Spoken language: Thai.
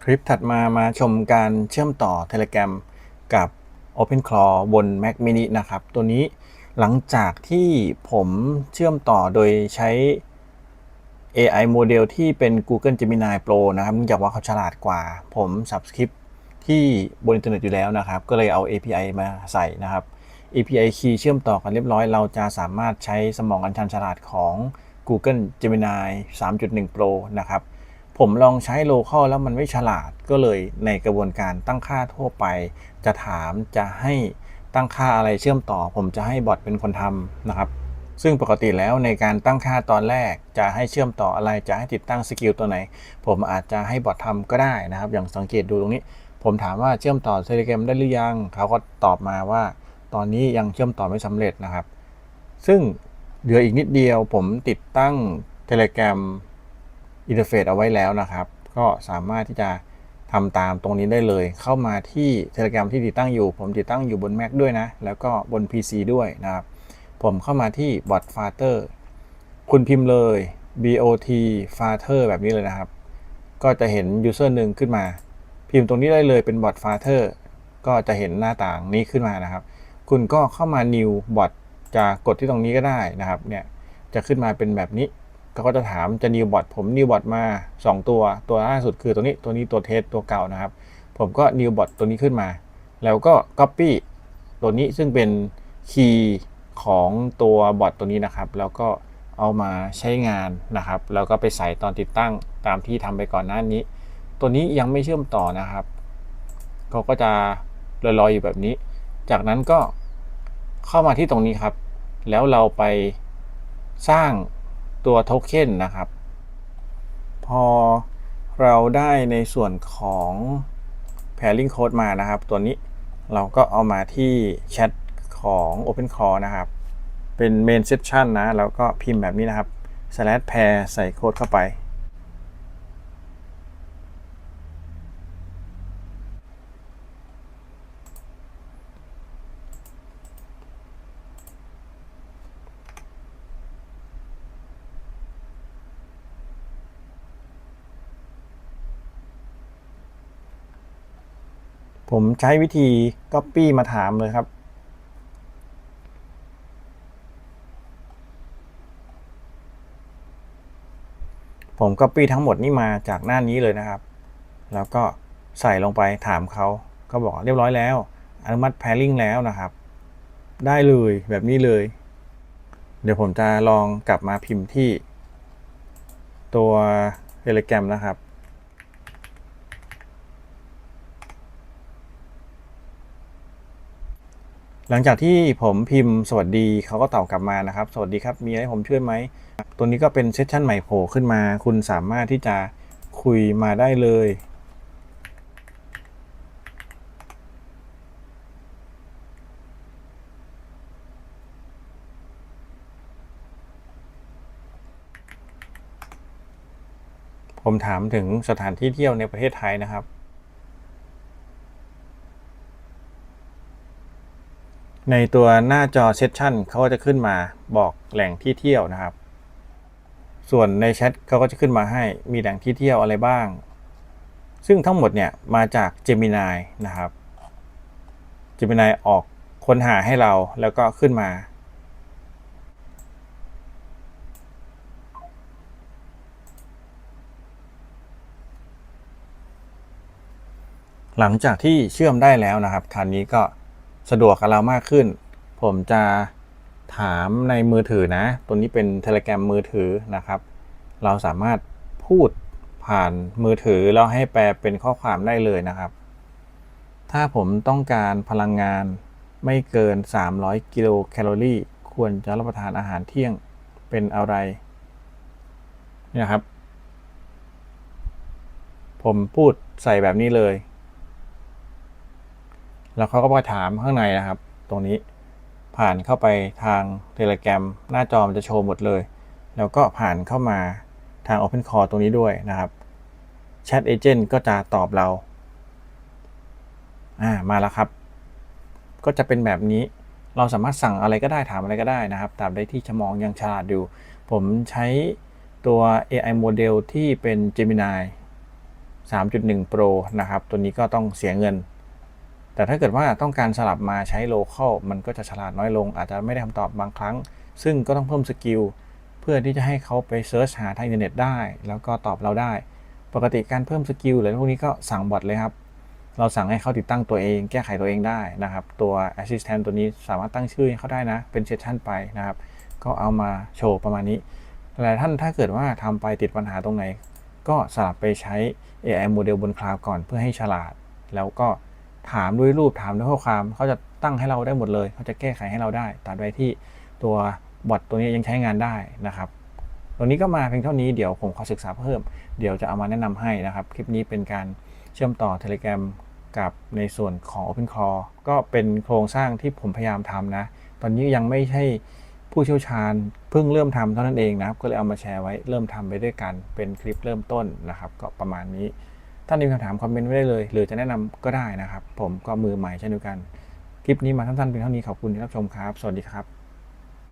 คลิปถัดมาชมการเชื่อมต่อ Telegram กับ OpenClaw บน Mac mini นะครับตัวนี้หลังจากที่ผมเชื่อมต่อโดยใช้ AI โมเดลที่เป็น Google Gemini Pro นะครับเนื่องจากว่าเขาฉลาดกว่า ผม Subscribe ที่บนอินเทอร์เน็ตอยู่แล้วนะครับก็เลยเอา API มาใส่นะครับ API Key เชื่อมต่อกันเรียบร้อยเราจะสามารถใช้สมองอันชันฉลาดของ Google Gemini 3.1 Pro นะครับผมลองใช้ Local แล้วมันไม่ฉลาดก็เลยในกระบวนการตั้งค่าทั่วไปจะถามจะให้ตั้งค่าอะไรเชื่อมต่อผมจะให้บอทเป็นคนทำนะครับซึ่งปกติแล้วในการตั้งค่าตอนแรกจะให้เชื่อมต่ออะไรจะให้ติดตั้งสกิลตัวไหนผมอาจจะให้บอททำก็ได้นะครับอย่างสังเกตดูตรงนี้ผมถามว่าเชื่อมต่อ Telegram ได้หรือยังเขาก็ตอบมาว่าตอนนี้ยังเชื่อมต่อไม่สำเร็จนะครับซึ่งเหลืออีกนิดเดียวผมติดตั้ง Telegram อินเทอร์เฟซเอาไว้แล้วนะครับก็สามารถที่จะทำตามตรงนี้ได้เลยเข้ามาที่ Telegram ที่ติดตั้งอยู่ผมติดตั้งอยู่บน Mac ด้วยนะแล้วก็บน PC ด้วยนะครับผมเข้ามาที่ Bot Father คุณพิมพ์เลย bot father แบบนี้เลยนะครับก็จะเห็น user หนึ่งขึ้นมาพิมพ์ตรงนี้ได้เลยเป็น Bot Father ก็จะเห็นหน้าต่างนี้ขึ้นมานะครับคุณก็เข้ามา new bot จะกดที่ตรงนี้ก็ได้นะครับเนี่ยจะขึ้นมาเป็นแบบนี้ก็จะถามจะ new bot ผม new bot มา2ตัวล่าสุดคือตัวนี้ตัวเทสตัวเก่านะครับผมก็ new bot ตัวนี้ขึ้นมาแล้วก็ copy ตัวนี้ซึ่งเป็นคีย์ของตัวบอทตัวนี้นะครับแล้วก็เอามาใช้งานนะครับแล้วก็ไปใส่ตอนติดตั้งตามที่ทำไปก่อนหน้านี้ตัวนี้ยังไม่เชื่อมต่อนะครับเขาก็จะลอยๆอยู่แบบนี้จากนั้นก็เข้ามาที่ตรงนี้ครับแล้วเราไปสร้างตัวโทเค็นนะครับพอเราได้ในส่วนของ pairing code มานะครับตัวนี้เราก็เอามาที่แชทของ OpenClaw นะครับเป็น main section นะแล้วก็พิมพ์แบบนี้นะครับ /pair ใส่โค้ดเข้าไปผมใช้วิธี copy มาถามเลยครับผม copy ทั้งหมดนี่มาจากหน้านี้เลยนะครับแล้วก็ใส่ลงไปถามเขาก็บอกเรียบร้อยแล้วอนุมัติ pairing แล้วนะครับได้เลยแบบนี้เลยเดี๋ยวผมจะลองกลับมาพิมพ์ที่ตัว Telegram นะครับหลังจากที่ผมพิมพ์สวัสดีเขาก็ตอบกลับมานะครับสวัสดีครับมีอะไรให้ผมช่วยไหมตัวนี้ก็เป็นเซสชันใหม่โผล่ขึ้นมาคุณสามารถที่จะคุยมาได้เลยผมถามถึงสถานที่เที่ยวในประเทศไทยนะครับในตัวหน้าจอเซสชันเขาก็จะขึ้นมาบอกแหล่งที่เที่ยวนะครับส่วนในแชทเขาก็จะขึ้นมาให้มีแหล่งที่เที่ยวอะไรบ้างซึ่งทั้งหมดเนี่ยมาจาก Gemini นะครับ Gemini ออกค้นหาให้เราแล้วก็ขึ้นมาหลังจากที่เชื่อมได้แล้วนะครับคราวนี้ก็สะดวกกับเรามากขึ้นผมจะถามในมือถือนะตัวนี้เป็น Telegram มือถือนะครับเราสามารถพูดผ่านมือถือแล้วให้แปลเป็นข้อความได้เลยนะครับถ้าผมต้องการพลังงานไม่เกิน300กิโลแคลอรี่ควรจะรับประทานอาหารเที่ยงเป็นอะไรเนี่ยครับผมพูดใส่แบบนี้เลยแล้วเขาก็ไปถามข้างในนะครับตรงนี้ผ่านเข้าไปทาง Telegram หน้าจอมันจะโชว์หมดเลยแล้วก็ผ่านเข้ามาทาง OpenClaw ตรงนี้ด้วยนะครับ Chat Agent ก็จะตอบเรามาแล้วครับก็จะเป็นแบบนี้เราสามารถสั่งอะไรก็ได้ถามอะไรก็ได้นะครับตามได้ที่สมองยังฉลาดอยู่ผมใช้ตัว AI โมเดลที่เป็น Gemini 3.1 Pro นะครับตัวนี้ก็ต้องเสียเงินแต่ถ้าเกิดว่าต้องการสลับมาใช้ local มันก็จะฉลาดน้อยลงอาจจะไม่ได้คำตอบบางครั้งซึ่งก็ต้องเพิ่มสกิลเพื่อที่จะให้เขาไปเซิร์ชหาทางอินเทอร์เน็ตได้แล้วก็ตอบเราได้ปกติการเพิ่มสกิลหรือพวกนี้ก็สั่งบอทเลยครับเราสั่งให้เขาติดตั้งตัวเองแก้ไขตัวเองได้นะครับตัว Assistant ตัวนี้สามารถตั้งชื่อให้เขาได้นะเป็นเซสชั่นไปนะครับก็เอามาโชว์ประมาณนี้หลายท่านถ้าเกิดว่าทำไปติดปัญหาตรงไหนก็สลับไปใช้ AI โมเดลบนคลาวด์ก่อนเพื่อให้ฉลาดแล้วก็ถามด้วยรูปถามด้วยข้อความเขาจะตั้งให้เราได้หมดเลยเขาจะแก้ไขให้เราได้ตราบใดที่ตัวบอทตัวนี้ยังใช้งานได้นะครับตรงนี้ก็มาเพียงเท่านี้เดี๋ยวผมขอศึกษาเพิ่มเดี๋ยวจะเอามาแนะนำให้นะครับคลิปนี้เป็นการเชื่อมต่อ Telegram กับในส่วนของ OpenClaw ก็เป็นโครงสร้างที่ผมพยายามทำนะตอนนี้ยังไม่ใช่ผู้เชี่ยวชาญเพิ่งเริ่มทำเท่านั้นเองนะครับก็เลยเอามาแชร์ไว้เริ่มทำไปด้วยกันเป็นคลิปเริ่มต้นนะครับก็ประมาณนี้ถ้ามีคำถามคอมเมนต์ไว้ได้เลยหรือจะแนะนำก็ได้นะครับผมก็มือใหม่เช่นเดียวกันคลิปนี้มาสั้นๆเพียงเท่านี้ขอบคุณที่รับชมครับสวัสดีครับ